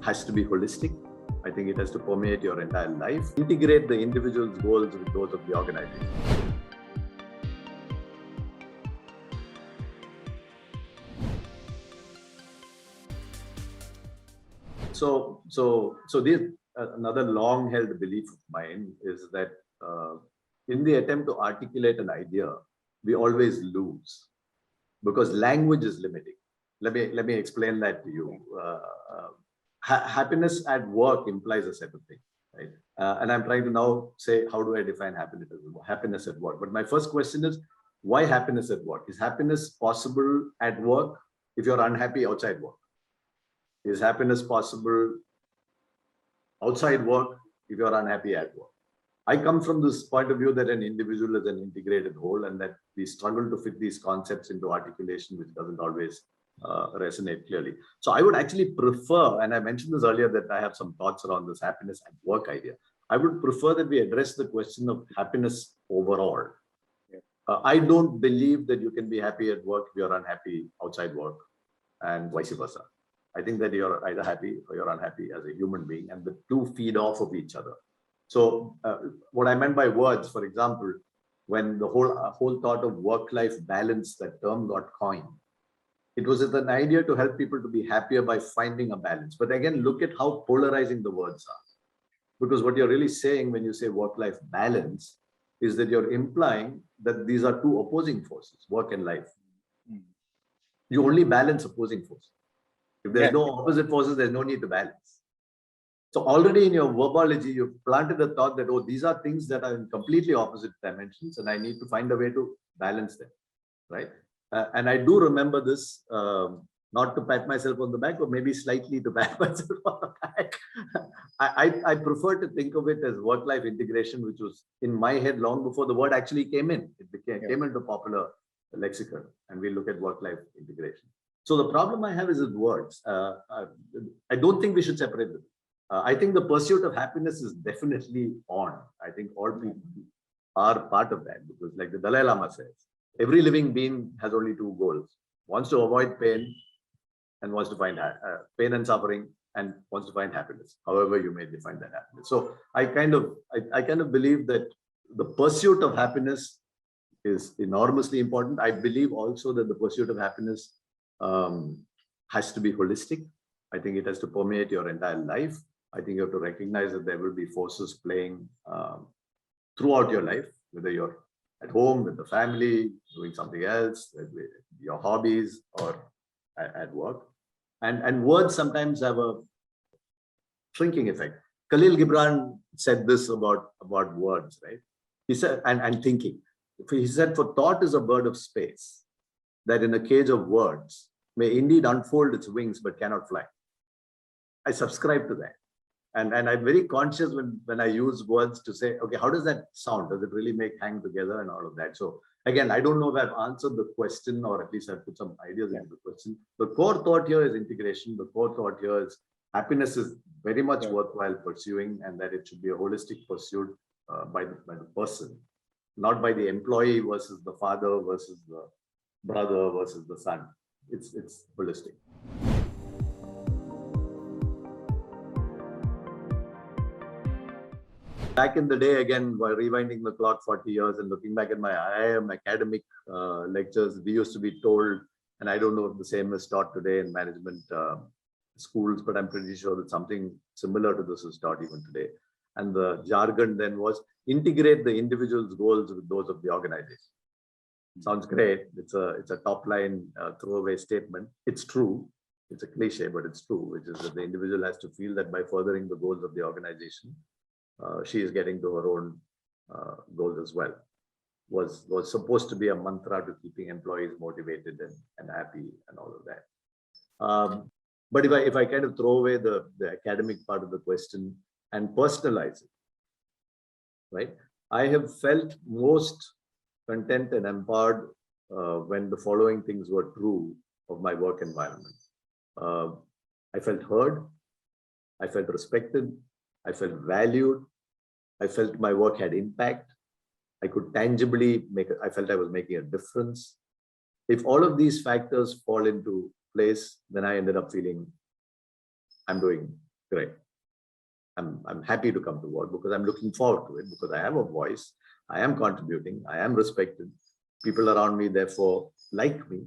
has to be holistic. I think it has to permeate your entire life. Integrate the individual's goals with those of the organization. So this another long-held belief of mine is that in the attempt to articulate an idea, we always lose because language is limiting. Let me explain that to you. Happiness at work implies a set of things, right? And I'm trying to now say, how do I define happiness at work? But my first question is, why happiness at work? Is happiness possible at work if you're unhappy outside work? Is happiness possible outside work if you're unhappy at work? I come from this point of view that an individual is an integrated whole, and that we struggle to fit these concepts into articulation, which doesn't always resonate clearly. So I would actually prefer, and I mentioned this earlier, that I have some thoughts around this happiness at work idea. I would prefer that we address the question of happiness overall. I don't believe that you can be happy at work if you're unhappy outside work, and vice versa. I think that you're either happy or you're unhappy as a human being, and the two feed off of each other. So what I meant by words, for example, when the whole thought of work-life balance, that term got coined, it was an idea to help people to be happier by finding a balance. But again, look at how polarizing the words are. Because what you're really saying when you say work-life balance is that you're implying that these are two opposing forces, work and life. You only balance opposing forces. If there's no opposite forces, there's no need to balance. So already in your verbology, you've planted the thought that, oh, these are things that are in completely opposite dimensions, and I need to find a way to balance them, right? And I do remember this, not to pat myself on the back, but maybe slightly to pat myself on the back. I prefer to think of it as work-life integration, which was in my head long before the word actually came in. It came into popular lexicon, and we look at work-life integration. So the problem I have is with words. I don't think we should separate them. I think the pursuit of happiness is definitely on. I think all people are part of that, because like the Dalai Lama says, every living being has only two goals: wants to avoid pain and wants to find pain and suffering, and wants to find happiness, however you may define that happiness. So I kind of believe that the pursuit of happiness is enormously important. I believe also that the pursuit of happiness has to be holistic. I think it has to permeate your entire life. I think you have to recognize that there will be forces playing throughout your life, whether you're at home with the family, doing something else, with your hobbies, or at work. And words sometimes have a shrinking effect. Khalil Gibran said this about words, right? He said, and thinking. He said, for thought is a bird of space, that in a cage of words may indeed unfold its wings but cannot fly. I subscribe to that. And I'm very conscious when I use words to say, okay, how does that sound? Does it really hang together and all of that? So again, I don't know if I've answered the question, or at least I've put some ideas into the question. The core thought here is integration. The core thought here is happiness is very much worthwhile pursuing, and that it should be a holistic pursuit by the person, not by the employee versus the father versus the brother versus the son. It's holistic. Back in the day, again, by rewinding the clock 40 years and looking back at my IIM academic lectures, we used to be told, and I don't know if the same is taught today in management schools, but I'm pretty sure that something similar to this is taught even today. And the jargon then was, integrate the individual's goals with those of the organization. Sounds great. It's a top line throwaway statement. It's true. It's a cliche, but it's true, which is that the individual has to feel that by furthering the goals of the organization, she is getting to her own goals as well. Was supposed to be a mantra to keeping employees motivated and happy and all of that. But if I kind of throw away the academic part of the question and personalize it, right? I have felt most content and empowered when the following things were true of my work environment. I felt heard, I felt respected, I felt valued, I felt my work had impact, I could tangibly I felt I was making a difference. If all of these factors fall into place, then I ended up feeling I'm doing Correct. I'm happy to come to work because I'm looking forward to it, because I have a voice, I am contributing, I am respected. People around me, therefore, like me.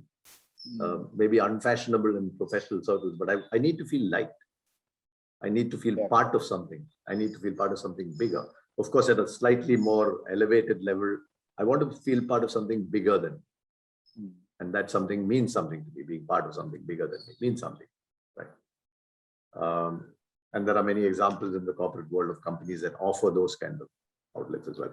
Maybe unfashionable in professional circles, but I need to feel liked. I need to feel part of something. I need to feel part of something bigger. Of course, at a slightly more elevated level, I want to feel part of something bigger than me. And that something means something to me. Being part of something bigger than me means something, right? And there are many examples in the corporate world of companies that offer those kind of outlets as well.